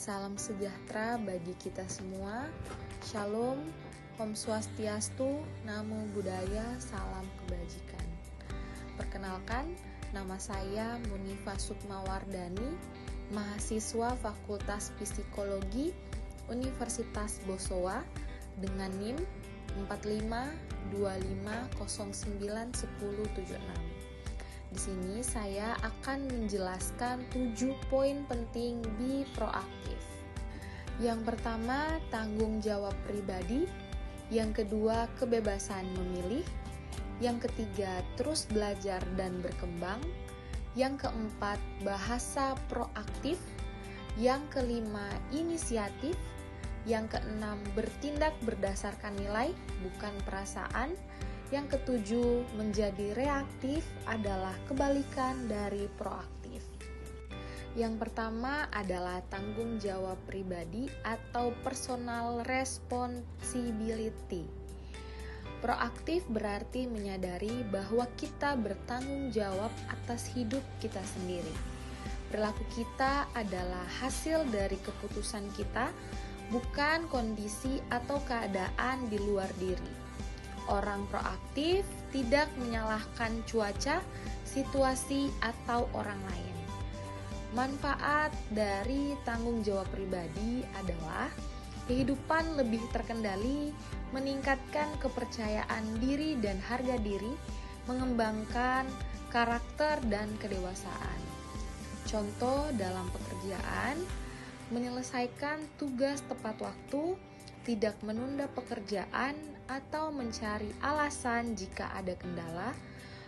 Salam sejahtera bagi kita semua. Shalom, Om Swastiastu, Namo Buddhaya, salam kebajikan. Perkenalkan, nama saya Munifa Sukmawardani, mahasiswa Fakultas Psikologi Universitas Bosowa dengan NIM 4525091076. Di sini saya akan menjelaskan 7 poin penting Be Proaktif. Yang pertama, tanggung jawab pribadi. Yang kedua, kebebasan memilih. Yang ketiga, terus belajar dan berkembang. Yang keempat, bahasa proaktif. Yang kelima, inisiatif. Yang keenam, bertindak berdasarkan nilai, bukan perasaan. Yang ketujuh, menjadi reaktif adalah kebalikan dari proaktif. Yang pertama adalah tanggung jawab pribadi atau personal responsibility. Proaktif berarti menyadari bahwa kita bertanggung jawab atas hidup kita sendiri. Perilaku kita adalah hasil dari keputusan kita, bukan kondisi atau keadaan di luar diri. Orang proaktif tidak menyalahkan cuaca, situasi, atau orang lain. Manfaat dari tanggung jawab pribadi adalah kehidupan lebih terkendali, meningkatkan kepercayaan diri dan harga diri, mengembangkan karakter dan kedewasaan. Contoh dalam pekerjaan, menyelesaikan tugas tepat waktu, tidak menunda pekerjaan atau mencari alasan jika ada kendala,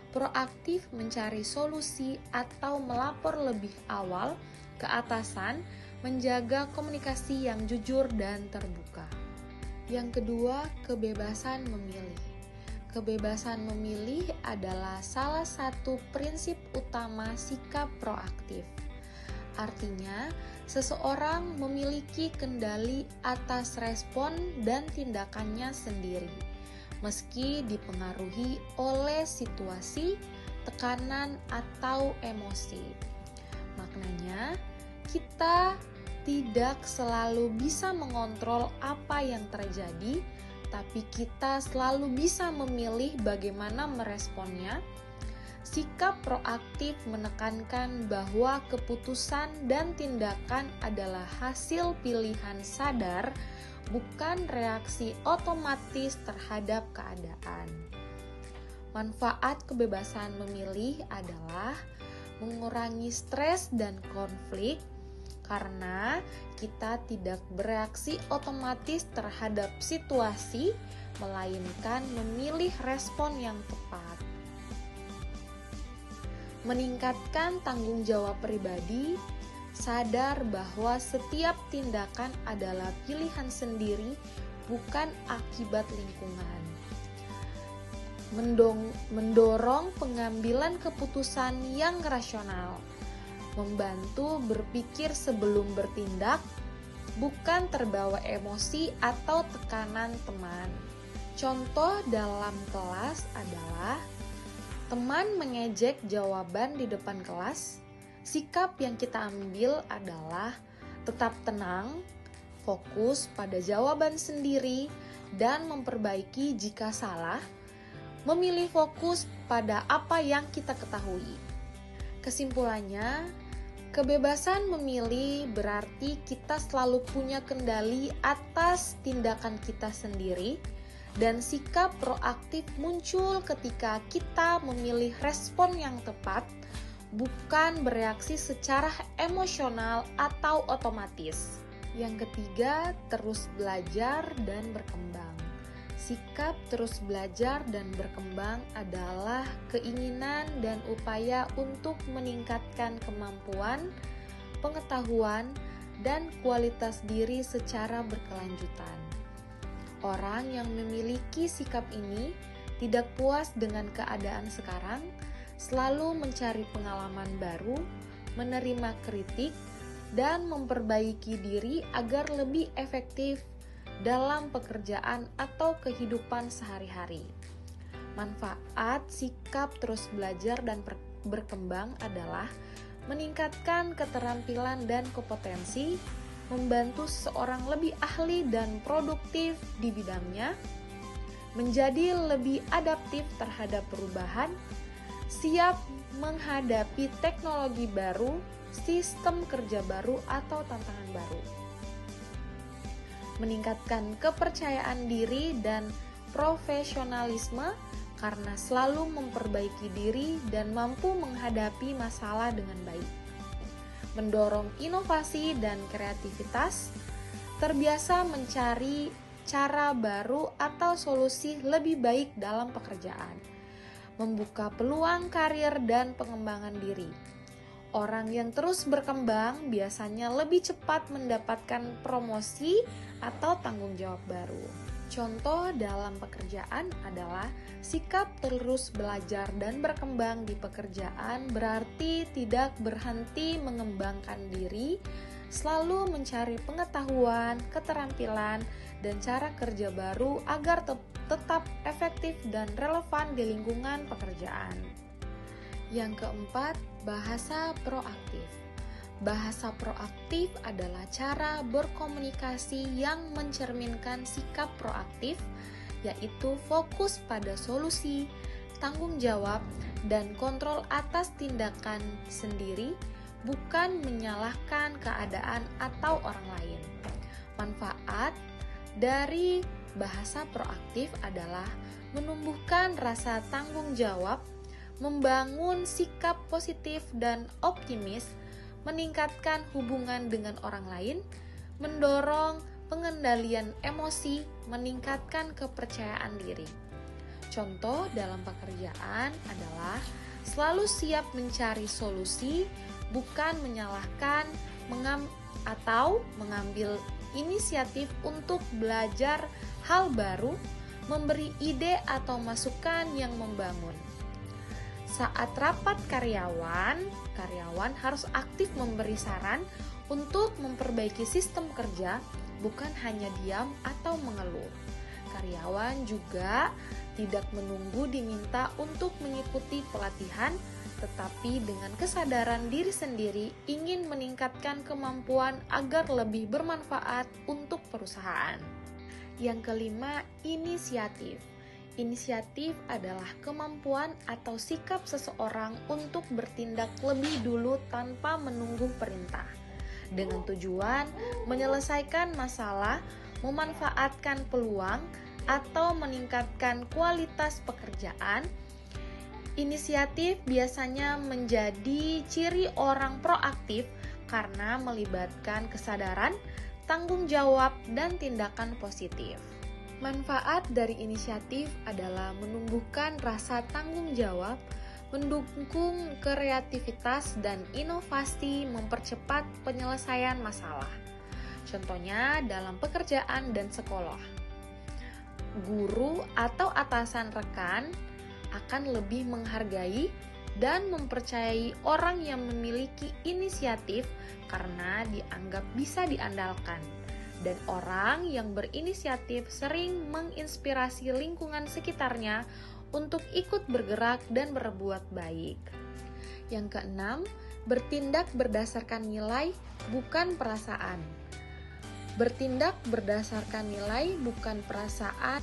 proaktif mencari solusi atau melapor lebih awal ke atasan, menjaga komunikasi yang jujur dan terbuka. Yang kedua, kebebasan memilih. Kebebasan memilih adalah salah satu prinsip utama sikap proaktif. Artinya, seseorang memiliki kendali atas respon dan tindakannya sendiri, meski dipengaruhi oleh situasi, tekanan, atau emosi. Maknanya, kita tidak selalu bisa mengontrol apa yang terjadi, tapi kita selalu bisa memilih bagaimana meresponnya. Sikap proaktif menekankan bahwa keputusan dan tindakan adalah hasil pilihan sadar, bukan reaksi otomatis terhadap keadaan. Manfaat kebebasan memilih adalah mengurangi stres dan konflik, karena kita tidak bereaksi otomatis terhadap situasi, melainkan memilih respon yang tepat. Meningkatkan tanggung jawab pribadi, sadar bahwa setiap tindakan adalah pilihan sendiri, bukan akibat lingkungan. Mendorong pengambilan keputusan yang rasional, membantu berpikir sebelum bertindak, bukan terbawa emosi atau tekanan teman. Contoh dalam kelas adalah teman mengejek jawaban di depan kelas. Sikap yang kita ambil adalah tetap tenang, fokus pada jawaban sendiri, dan memperbaiki jika salah, memilih fokus pada apa yang kita ketahui. Kesimpulannya, kebebasan memilih berarti kita selalu punya kendali atas tindakan kita sendiri, dan sikap proaktif muncul ketika kita memilih respon yang tepat, bukan bereaksi secara emosional atau otomatis. Yang ketiga, terus belajar dan berkembang. Sikap terus belajar dan berkembang adalah keinginan dan upaya untuk meningkatkan kemampuan, pengetahuan, dan kualitas diri secara berkelanjutan. Orang yang memiliki sikap ini tidak puas dengan keadaan sekarang, selalu mencari pengalaman baru, menerima kritik, dan memperbaiki diri agar lebih efektif dalam pekerjaan atau kehidupan sehari-hari. Manfaat sikap terus belajar dan berkembang adalah meningkatkan keterampilan dan kompetensi, membantu seseorang lebih ahli dan produktif di bidangnya, menjadi lebih adaptif terhadap perubahan, siap menghadapi teknologi baru, sistem kerja baru, atau tantangan baru. Meningkatkan kepercayaan diri dan profesionalisme karena selalu memperbaiki diri dan mampu menghadapi masalah dengan baik. Mendorong inovasi dan kreativitas, terbiasa mencari cara baru atau solusi lebih baik dalam pekerjaan, membuka peluang karir dan pengembangan diri. Orang yang terus berkembang biasanya lebih cepat mendapatkan promosi atau tanggung jawab baru. Contoh dalam pekerjaan adalah sikap terus belajar dan berkembang di pekerjaan berarti tidak berhenti mengembangkan diri, selalu mencari pengetahuan, keterampilan, dan cara kerja baru agar tetap efektif dan relevan di lingkungan pekerjaan. Yang keempat, bahasa proaktif. Bahasa proaktif adalah cara berkomunikasi yang mencerminkan sikap proaktif, yaitu fokus pada solusi, tanggung jawab, dan kontrol atas tindakan sendiri, bukan menyalahkan keadaan atau orang lain. Manfaat dari bahasa proaktif adalah menumbuhkan rasa tanggung jawab, membangun sikap positif dan optimis, meningkatkan hubungan dengan orang lain, mendorong pengendalian emosi, meningkatkan kepercayaan diri. Contoh dalam pekerjaan adalah selalu siap mencari solusi, bukan menyalahkan, atau mengambil inisiatif untuk belajar hal baru, memberi ide atau masukan yang membangun. Saat rapat karyawan harus aktif memberi saran untuk memperbaiki sistem kerja, bukan hanya diam atau mengeluh. Karyawan juga tidak menunggu diminta untuk mengikuti pelatihan, tetapi dengan kesadaran diri sendiri ingin meningkatkan kemampuan agar lebih bermanfaat untuk perusahaan. Yang kelima, inisiatif. Inisiatif adalah kemampuan atau sikap seseorang untuk bertindak lebih dulu tanpa menunggu perintah, dengan tujuan menyelesaikan masalah, memanfaatkan peluang, atau meningkatkan kualitas pekerjaan. Inisiatif biasanya menjadi ciri orang proaktif karena melibatkan kesadaran, tanggung jawab, dan tindakan positif. Manfaat dari inisiatif adalah menumbuhkan rasa tanggung jawab, mendukung kreativitas dan inovasi, mempercepat penyelesaian masalah. Contohnya dalam pekerjaan dan sekolah. Guru atau atasan rekan akan lebih menghargai dan mempercayai orang yang memiliki inisiatif karena dianggap bisa diandalkan. Dan orang yang berinisiatif sering menginspirasi lingkungan sekitarnya untuk ikut bergerak dan berbuat baik. Yang keenam, bertindak berdasarkan nilai, bukan perasaan. Bertindak berdasarkan nilai, bukan perasaan.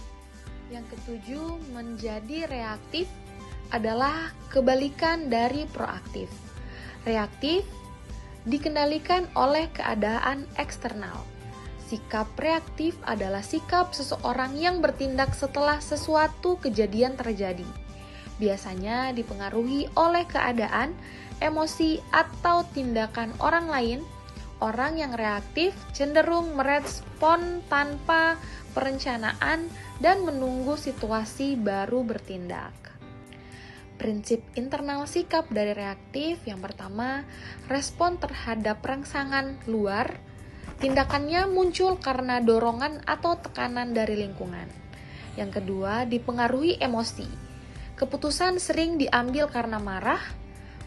Yang ketujuh, menjadi reaktif adalah kebalikan dari proaktif. Reaktif dikendalikan oleh keadaan eksternal. Sikap reaktif adalah sikap seseorang yang bertindak setelah sesuatu kejadian terjadi. Biasanya dipengaruhi oleh keadaan, emosi, atau tindakan orang lain. Orang yang reaktif cenderung merespon tanpa perencanaan dan menunggu situasi baru bertindak. Prinsip internal sikap dari reaktif yang pertama, respon terhadap rangsangan luar. Tindakannya muncul karena dorongan atau tekanan dari lingkungan. Yang kedua, dipengaruhi emosi. Keputusan sering diambil karena marah,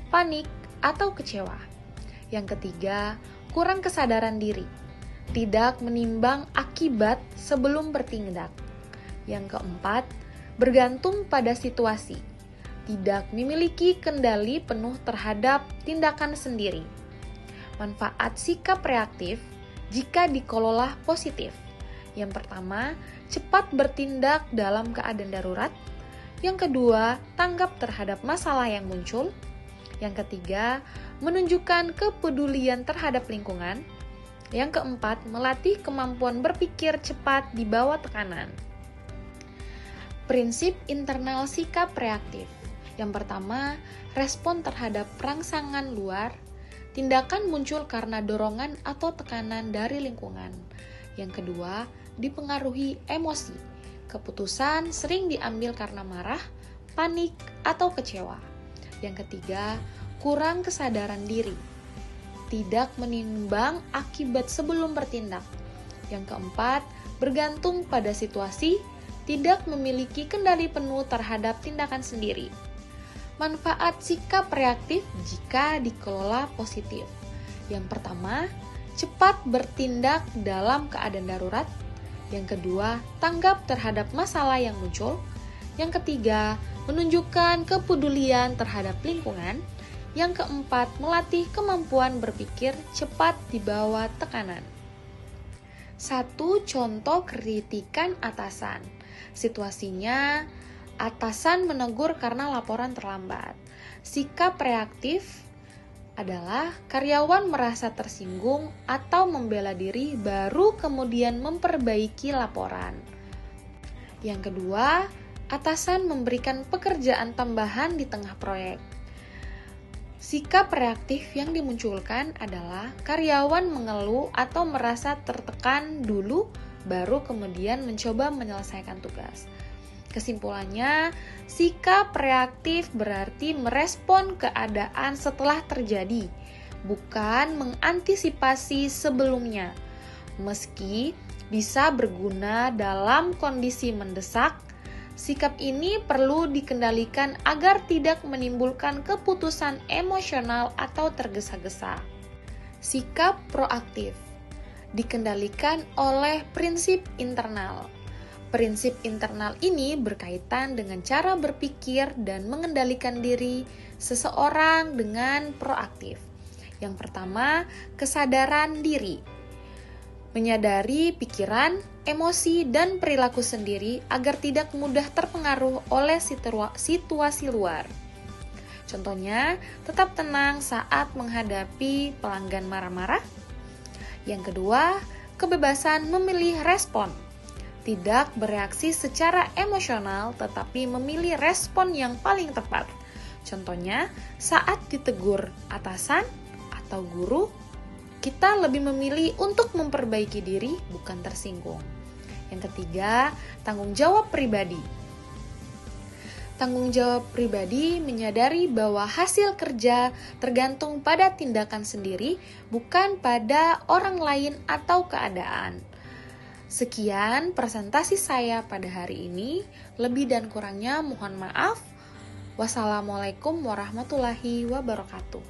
panik, atau kecewa. Yang ketiga, kurang kesadaran diri. Tidak menimbang akibat sebelum bertindak. Yang keempat, bergantung pada situasi. Tidak memiliki kendali penuh terhadap tindakan sendiri. Manfaat sikap reaktif jika dikelola positif. Yang pertama, cepat bertindak dalam keadaan darurat. Yang kedua, tanggap terhadap masalah yang muncul. Yang ketiga, menunjukkan kepedulian terhadap lingkungan. Yang keempat, melatih kemampuan berpikir cepat di bawah tekanan. Prinsip internal sikap reaktif. Yang pertama, respon terhadap rangsangan luar. Tindakan muncul karena dorongan atau tekanan dari lingkungan. Yang kedua, dipengaruhi emosi. Keputusan sering diambil karena marah, panik, atau kecewa. Yang ketiga, kurang kesadaran diri. Tidak menimbang akibat sebelum bertindak. Yang keempat, bergantung pada situasi, tidak memiliki kendali penuh terhadap tindakan sendiri. Manfaat sikap reaktif jika dikelola positif. Yang pertama, cepat bertindak dalam keadaan darurat. Yang kedua, tanggap terhadap masalah yang muncul. Yang ketiga, menunjukkan kepedulian terhadap lingkungan. Yang keempat, melatih kemampuan berpikir cepat di bawah tekanan. 1. Contoh kritikan atasan. Situasinya, atasan menegur karena laporan terlambat. Sikap reaktif adalah karyawan merasa tersinggung atau membela diri baru kemudian memperbaiki laporan. Yang kedua, atasan memberikan pekerjaan tambahan di tengah proyek. Sikap reaktif yang dimunculkan adalah karyawan mengeluh atau merasa tertekan dulu, baru kemudian mencoba menyelesaikan tugas. Kesimpulannya, sikap reaktif berarti merespon keadaan setelah terjadi, bukan mengantisipasi sebelumnya. Meski bisa berguna dalam kondisi mendesak, sikap ini perlu dikendalikan agar tidak menimbulkan keputusan emosional atau tergesa-gesa. Sikap proaktif dikendalikan oleh prinsip internal. Prinsip internal ini berkaitan dengan cara berpikir dan mengendalikan diri seseorang dengan proaktif. Yang pertama, kesadaran diri. Menyadari pikiran, emosi, dan perilaku sendiri agar tidak mudah terpengaruh oleh situasi luar. Contohnya, tetap tenang saat menghadapi pelanggan marah-marah. Yang kedua, kebebasan memilih respon. Tidak bereaksi secara emosional, tetapi memilih respon yang paling tepat. Contohnya, saat ditegur atasan atau guru, kita lebih memilih untuk memperbaiki diri, bukan tersinggung. Yang ketiga, tanggung jawab pribadi. Tanggung jawab pribadi menyadari bahwa hasil kerja tergantung pada tindakan sendiri, bukan pada orang lain atau keadaan. Sekian presentasi saya pada hari ini. Lebih dan kurangnya mohon maaf. Wassalamualaikum warahmatullahi wabarakatuh.